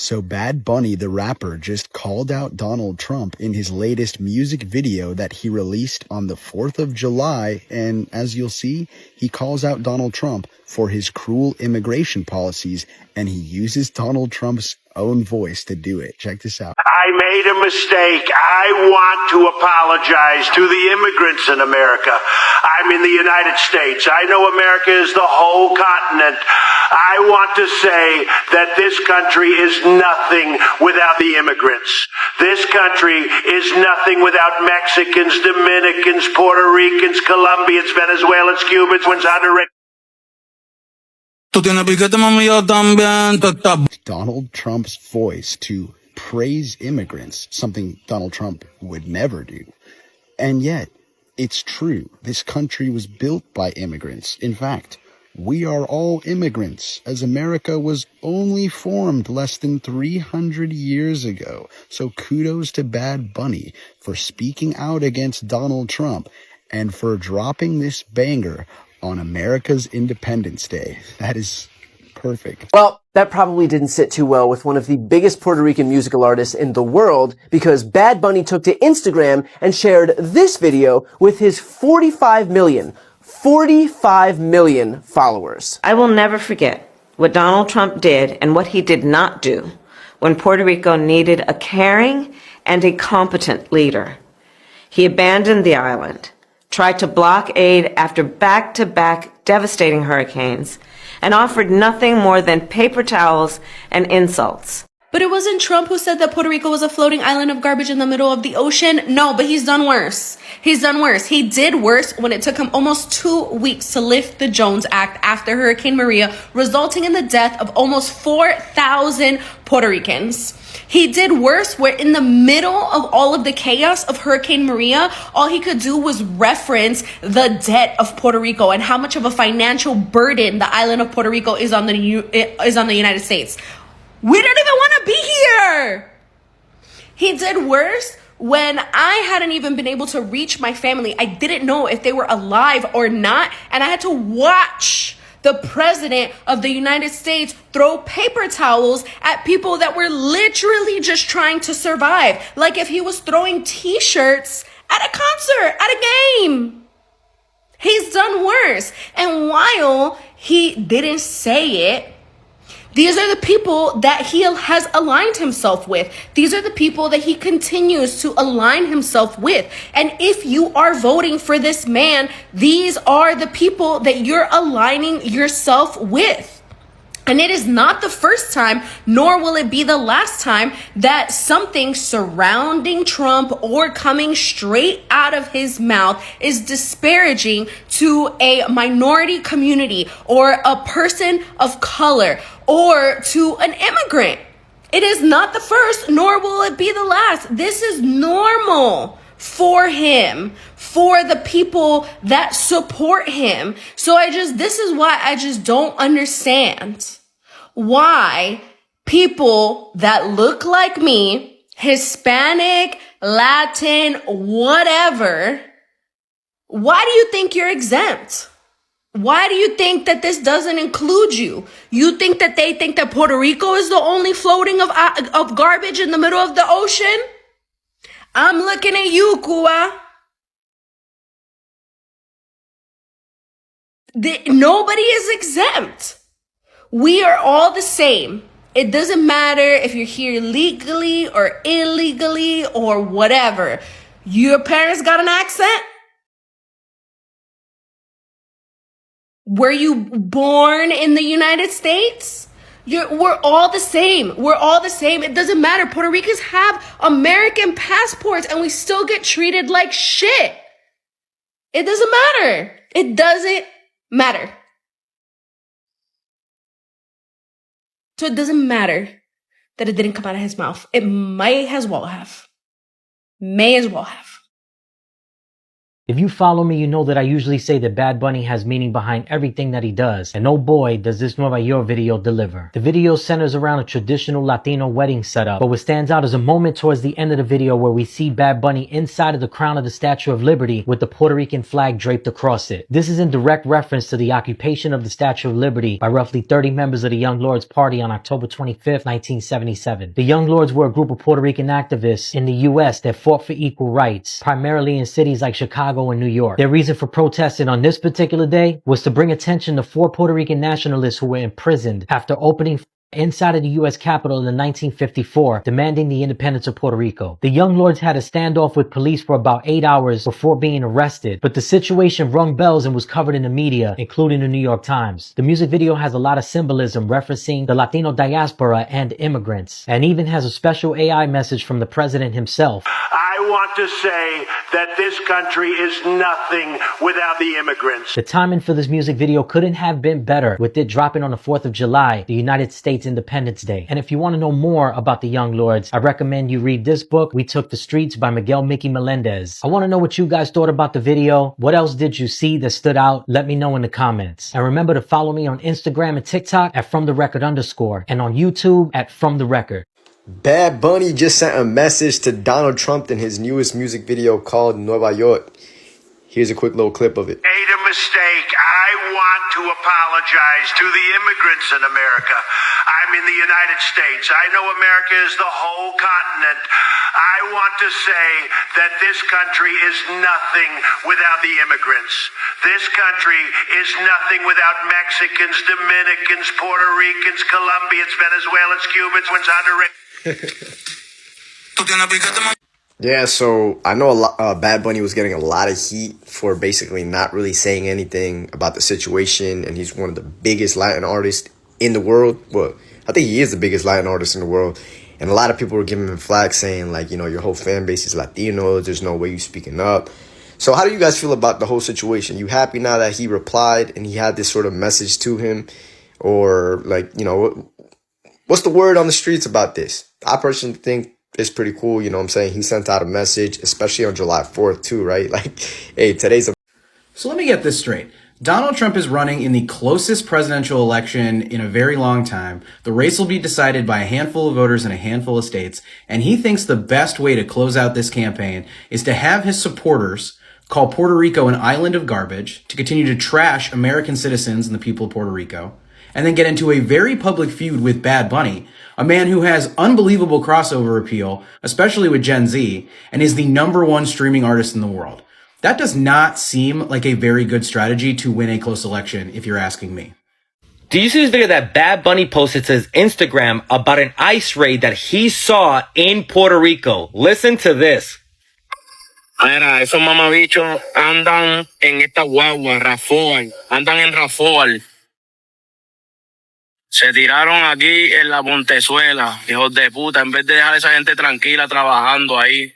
So Bad Bunny, the rapper, just called out Donald Trump in his latest music video that he released on the 4th of July. And as you'll see, he calls out Donald Trump for his cruel immigration policies, and he uses Donald Trump's own voice to do it. Check this out. I made a mistake. I want to apologize to the immigrants in America. I'm in the United States. I know America is the whole continent. I want to say that this country is nothing without the immigrants. This country is nothing without Mexicans, Dominicans, Puerto Ricans, Colombians, Venezuelans, Cubans, Honduras. Donald Trump's voice to praise immigrants, something Donald Trump would never do. And yet, it's true. This country was built by immigrants. In fact, we are all immigrants, as America was only formed less than 300 years ago. So kudos to Bad Bunny for speaking out against Donald Trump and for dropping this banger on America's Independence Day. That is perfect. Well, that probably didn't sit too well with one of the biggest Puerto Rican musical artists in the world, because Bad Bunny took to Instagram and shared this video with his 45 million followers. I will never forget what Donald Trump did and what he did not do when Puerto Rico needed a caring and a competent leader. He abandoned the island, tried to block aid after back-to-back devastating hurricanes, and offered nothing more than paper towels and insults. But it wasn't Trump who said that Puerto Rico was a floating island of garbage in the middle of the ocean. No, but he's done worse. He's done worse. He did worse when it took him almost 2 weeks to lift the Jones Act after Hurricane Maria, resulting in the death of almost 4,000 Puerto Ricans. He did worse where in the middle of all of the chaos of Hurricane Maria, all he could do was reference the debt of Puerto Rico and how much of a financial burden the island of Puerto Rico is on the United States. We don't even want to be here. He did worse when I hadn't even been able to reach my family. I didn't know if they were alive or not, and I had to watch the president of the United States throw paper towels at people that were literally just trying to survive. Like if he was throwing t-shirts at a concert, at a game. He's done worse. And while he didn't say it, these are the people that he has aligned himself with. These are the people that he continues to align himself with. And if you are voting for this man, these are the people that you're aligning yourself with. And it is not the first time, nor will it be the last time, that something surrounding Trump or coming straight out of his mouth is disparaging to a minority community or a person of color or to an immigrant. It is not the first, nor will it be the last. This is normal for him, for the people that support him. So this is why I just don't understand why people that look like me, Hispanic, Latin, whatever, why do you think you're exempt? Why do you think that this doesn't include you? You think that they think that Puerto Rico is the only floating of garbage in the middle of the ocean? I'm looking at you, Cuba. Nobody is exempt. We are all the same. It doesn't matter if you're here legally or illegally or whatever. Your parents got an accent? Were you born in the United States? We're all the same. We're all the same. It doesn't matter. Puerto Ricans have American passports and we still get treated like shit. It doesn't matter. It doesn't matter. So it doesn't matter that it didn't come out of his mouth. It may as well have. May as well have. If you follow me, you know that I usually say that Bad Bunny has meaning behind everything that he does. And oh boy, does this Nueva York video deliver. The video centers around a traditional Latino wedding setup, but what stands out is a moment towards the end of the video where we see Bad Bunny inside of the crown of the Statue of Liberty with the Puerto Rican flag draped across it. This is in direct reference to the occupation of the Statue of Liberty by roughly 30 members of the Young Lords Party on October 25th, 1977. The Young Lords were a group of Puerto Rican activists in the U.S. that fought for equal rights, primarily in cities like Chicago and New York. Their reason for protesting on this particular day was to bring attention to 4 Puerto Rican nationalists who were imprisoned after opening inside of the U.S. Capitol in 1954, demanding the independence of Puerto Rico. The Young Lords had a standoff with police for about 8 hours before being arrested, but the situation rung bells and was covered in the media, including the New York Times. The music video has a lot of symbolism referencing the Latino diaspora and immigrants, and even has a special AI message from the president himself. I want to say that this country is nothing without the immigrants. The timing for this music video couldn't have been better, with it dropping on the 4th of July, the United States Independence Day. And if you want to know more about the Young Lords, I recommend you read this book, We Took the Streets by Miguel Mickey Melendez. I want to know what you guys thought about the video. What else did you see that stood out? Let me know in the comments. And remember to follow me on Instagram and TikTok at @FromTheRecord_ and on YouTube at From The Record. Bad Bunny just sent a message to Donald Trump in his newest music video called Nueva York. Here's a quick little clip of it. Made a mistake. I want to apologize to the immigrants in America. I'm in the United States. I know America is the whole continent. I want to say that this country is nothing without the immigrants. This country is nothing without Mexicans, Dominicans, Puerto Ricans, Colombians, Venezuelans, Cubans, Honduras. Yeah, so I know Bad Bunny was getting a lot of heat for basically not really saying anything about the situation, and he's one of the biggest Latin artists in the world. Well, I think he is the biggest Latin artist in the world, and a lot of people were giving him flack saying, like, you know, your whole fan base is Latino, there's no way you speaking up. So how do you guys feel about the whole situation? You happy now that he replied and he had this sort of message to him? Or, like, you know, what's the word on the streets about this? I personally think it's pretty cool, you know what I'm saying? He sent out a message, especially on July 4th too, right? Like, hey, today's a... So let me get this straight. Donald Trump is running in the closest presidential election in a very long time. The race will be decided by a handful of voters in a handful of states, and he thinks the best way to close out this campaign is to have his supporters call Puerto Rico an island of garbage, to continue to trash American citizens and the people of Puerto Rico, and then get into a very public feud with Bad Bunny, a man who has unbelievable crossover appeal, especially with Gen Z, and is the #1 streaming artist in the world. That does not seem like a very good strategy to win a close election, if you're asking me. Do you see this video that Bad Bunny posted to his Instagram about an ICE raid that he saw in Puerto Rico? Listen to this. Mira, esos mamabichos andan en esta guagua, Rafoal, andan en Rafoal. Se tiraron aquí en la Montezuela, hijos de puta, en vez de dejar a esa gente tranquila trabajando ahí.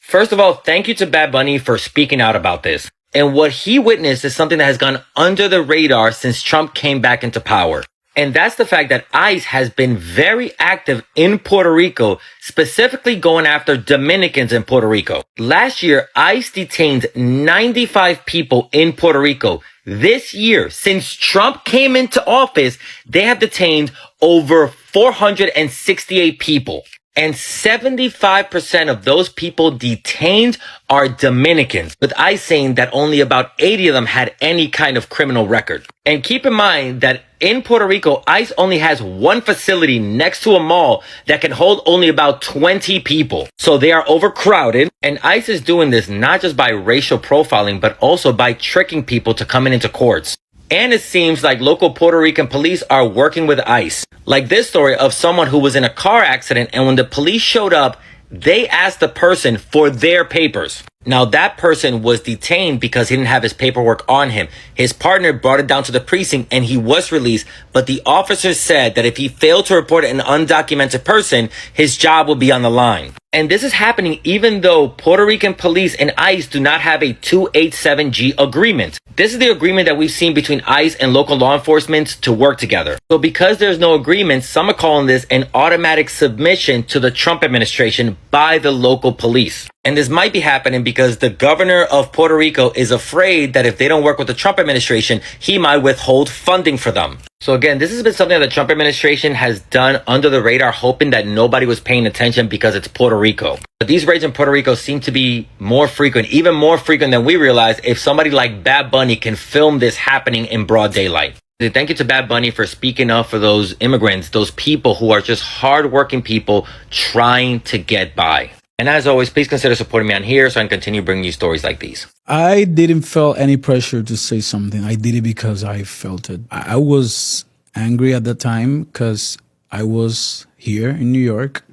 First of all, thank you to Bad Bunny for speaking out about this. And what he witnessed is something that has gone under the radar since Trump came back into power. And that's the fact that ICE has been very active in Puerto Rico, specifically going after Dominicans in Puerto Rico. Last year, ICE detained 95 people in Puerto Rico. This year, since Trump came into office, they have detained over 468 people. And 75% of those people detained are Dominicans, with ICE saying that only about 80 of them had any kind of criminal record. And keep in mind that in Puerto Rico, ICE only has one facility next to a mall that can hold only about 20 people. So they are overcrowded, and ICE is doing this not just by racial profiling, but also by tricking people to come into courts. And it seems like local Puerto Rican police are working with ICE. Like this story of someone who was in a car accident, and when the police showed up, they asked the person for their papers. Now that person was detained because he didn't have his paperwork on him. His partner brought it down to the precinct and he was released, but the officer said that if he failed to report an undocumented person, his job would be on the line. And this is happening even though Puerto Rican police and ICE do not have a 287G agreement. This is the agreement that we've seen between ICE and local law enforcement to work together. So because there's no agreement, some are calling this an automatic submission to the Trump administration by the local police. And this might be happening because because the governor of Puerto Rico is afraid that if they don't work with the Trump administration, he might withhold funding for them. So again, this has been something that the Trump administration has done under the radar, hoping that nobody was paying attention because it's Puerto Rico. But these raids in Puerto Rico seem to be more frequent, even more frequent than we realize, if somebody like Bad Bunny can film this happening in broad daylight. Thank you to Bad Bunny for speaking up for those immigrants, those people who are just hardworking people trying to get by. And as always, please consider supporting me on here so I can continue bringing you stories like these. I didn't feel any pressure to say something. I did it because I felt it. I was angry at the time because I was here in New York.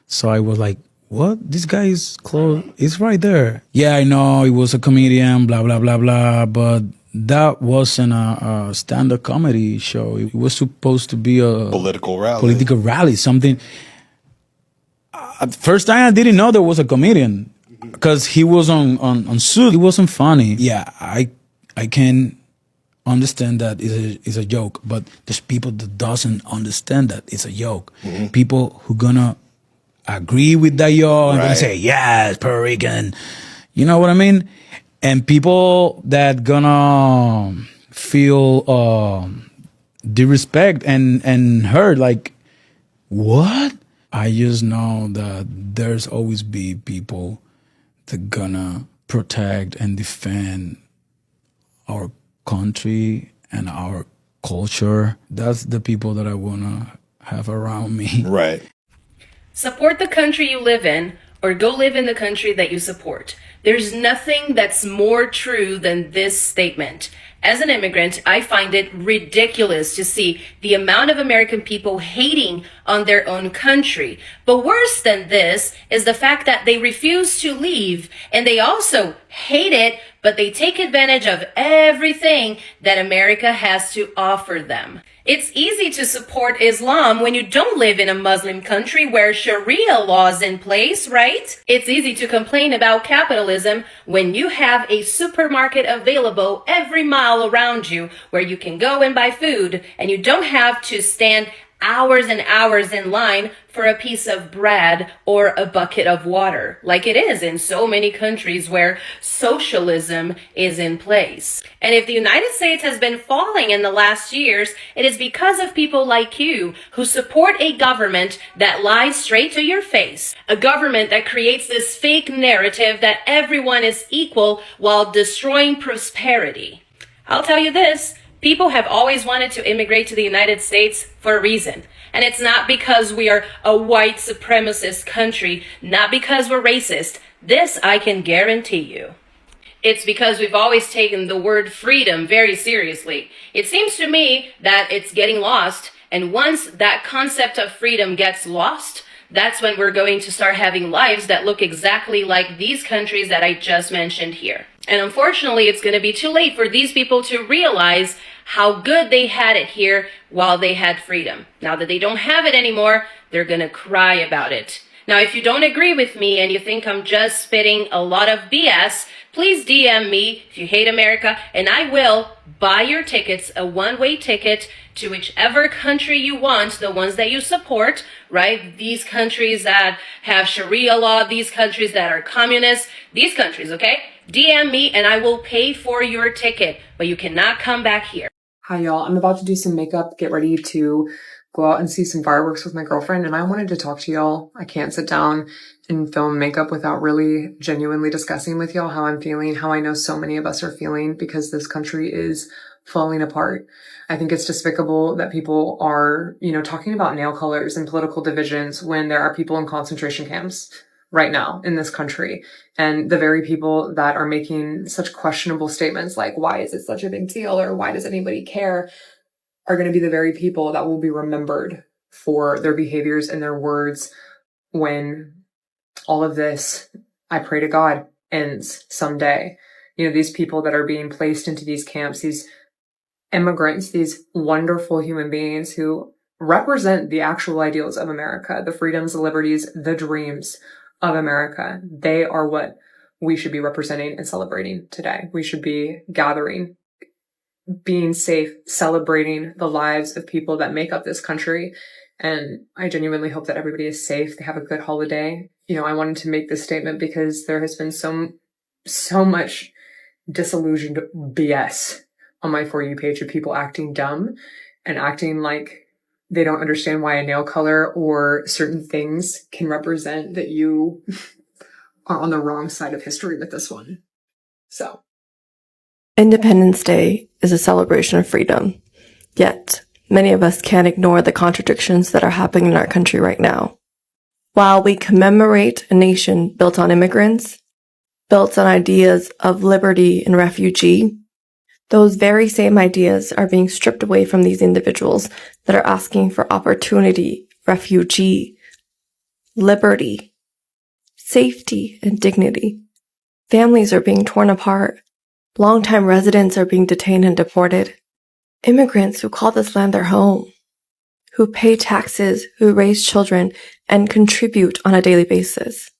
So I was like, what? This guy is close. It's right there. Yeah, I know he was a comedian, blah, blah, blah, blah. But that wasn't a stand-up comedy show. It was supposed to be a Political rally, something. At first time, I didn't know there was a comedian because he was on suit. It wasn't funny. Yeah, I can understand that it's a joke, but there's people that doesn't understand that it's a joke. Mm-hmm. People who gonna agree with that joke and gonna say, yes, Puerto Rican. You know what I mean? And people that gonna feel disrespect and hurt, like, what? I just know that there's always be people that gonna protect and defend our country and our culture. That's the people that I wanna have around me. Right. Support the country you live in, or go live in the country that you support. There's nothing that's more true than this statement. As an immigrant, I find it ridiculous to see the amount of American people hating on their own country. But worse than this is the fact that they refuse to leave, and they also hate it, but they take advantage of everything that America has to offer them. It's easy to support Islam when you don't live in a Muslim country where Sharia law is in place, right? It's easy to complain about capitalism when you have a supermarket available every mile around you where you can go and buy food and you don't have to stand hours and hours in line for a piece of bread or a bucket of water, like it is in so many countries where socialism is in place. And if the United States has been falling in the last years, it is because of people like you who support a government that lies straight to your face, a government that creates this fake narrative that everyone is equal while destroying prosperity. I'll tell you this, people have always wanted to immigrate to the United States for a reason. And it's not because we are a white supremacist country, not because we're racist. This I can guarantee you. It's because we've always taken the word freedom very seriously. It seems to me that it's getting lost. And once that concept of freedom gets lost, that's when we're going to start having lives that look exactly like these countries that I just mentioned here. And unfortunately, it's going to be too late for these people to realize how good they had it here while they had freedom. Now that they don't have it anymore, they're going to cry about it. Now, if you don't agree with me and you think I'm just spitting a lot of BS, please DM me if you hate America, and I will buy your tickets, a one-way ticket to whichever country you want, the ones that you support, right? These countries that have Sharia law, these countries that are communist, these countries, okay? DM me and I will pay for your ticket, but you cannot come back here. Hi y'all, I'm about to do some makeup, get ready to go out and see some fireworks with my girlfriend, and I wanted to talk to y'all. I can't sit down and film makeup without really genuinely discussing with y'all how I'm feeling, how I know so many of us are feeling, because this country is falling apart. I think it's despicable that people are, talking about nail colors and political divisions when there are people in concentration camps right now in this country. And the very people that are making such questionable statements like, why is it such a big deal? Or why does anybody care? Are going to be the very people that will be remembered for their behaviors and their words when all of this, I pray to God, ends someday. These people that are being placed into these camps, these immigrants, these wonderful human beings who represent the actual ideals of America, the freedoms, the liberties, the dreams of America. They are what we should be representing and celebrating today. We should be gathering, being safe, celebrating the lives of people that make up this country. And I genuinely hope that everybody is safe. They have a good holiday. I wanted to make this statement because there has been so so much disillusioned BS on my For You page of people acting dumb and acting like they don't understand why a nail color or certain things can represent that you are on the wrong side of history with this one. So. Independence Day is a celebration of freedom, yet many of us can't ignore the contradictions that are happening in our country right now. While we commemorate a nation built on immigrants, built on ideas of liberty and refugee, those very same ideas are being stripped away from these individuals that are asking for opportunity, refugee, liberty, safety, and dignity. Families are being torn apart. Longtime residents are being detained and deported. Immigrants who call this land their home, who pay taxes, who raise children, and contribute on a daily basis.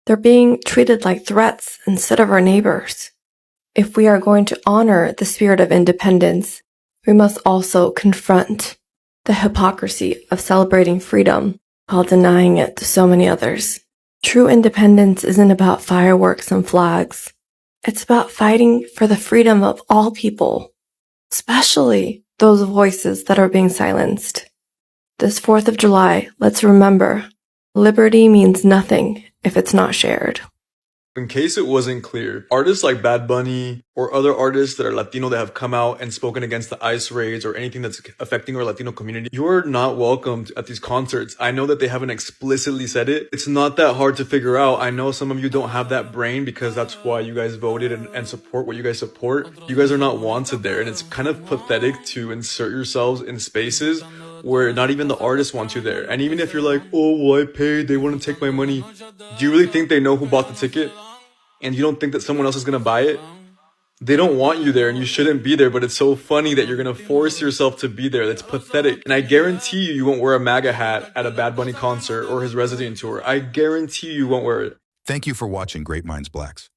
They're being treated like threats instead of our neighbors. If we are going to honor the spirit of independence, we must also confront the hypocrisy of celebrating freedom while denying it to so many others. True independence isn't about fireworks and flags. It's about fighting for the freedom of all people, especially those voices that are being silenced. This 4th of July, let's remember, liberty means nothing if it's not shared. In case it wasn't clear, artists like Bad Bunny or other artists that are Latino that have come out and spoken against the ICE raids or anything that's affecting our Latino community, you're not welcomed at these concerts. I know that they haven't explicitly said it. It's not that hard to figure out. I know some of you don't have that brain because that's why you guys voted and support what you guys support. You guys are not wanted there, and it's kind of pathetic to insert yourselves in spaces where not even the artist wants you there. And even if you're like, oh, well, I paid, they want to take my money. Do you really think they know who bought the ticket? And you don't think that someone else is going to buy it? They don't want you there and you shouldn't be there, but it's so funny that you're going to force yourself to be there. That's pathetic. And I guarantee you won't wear a MAGA hat at a Bad Bunny concert or his resident tour. I guarantee you won't wear it. Thank you for watching Great Minds Blacks.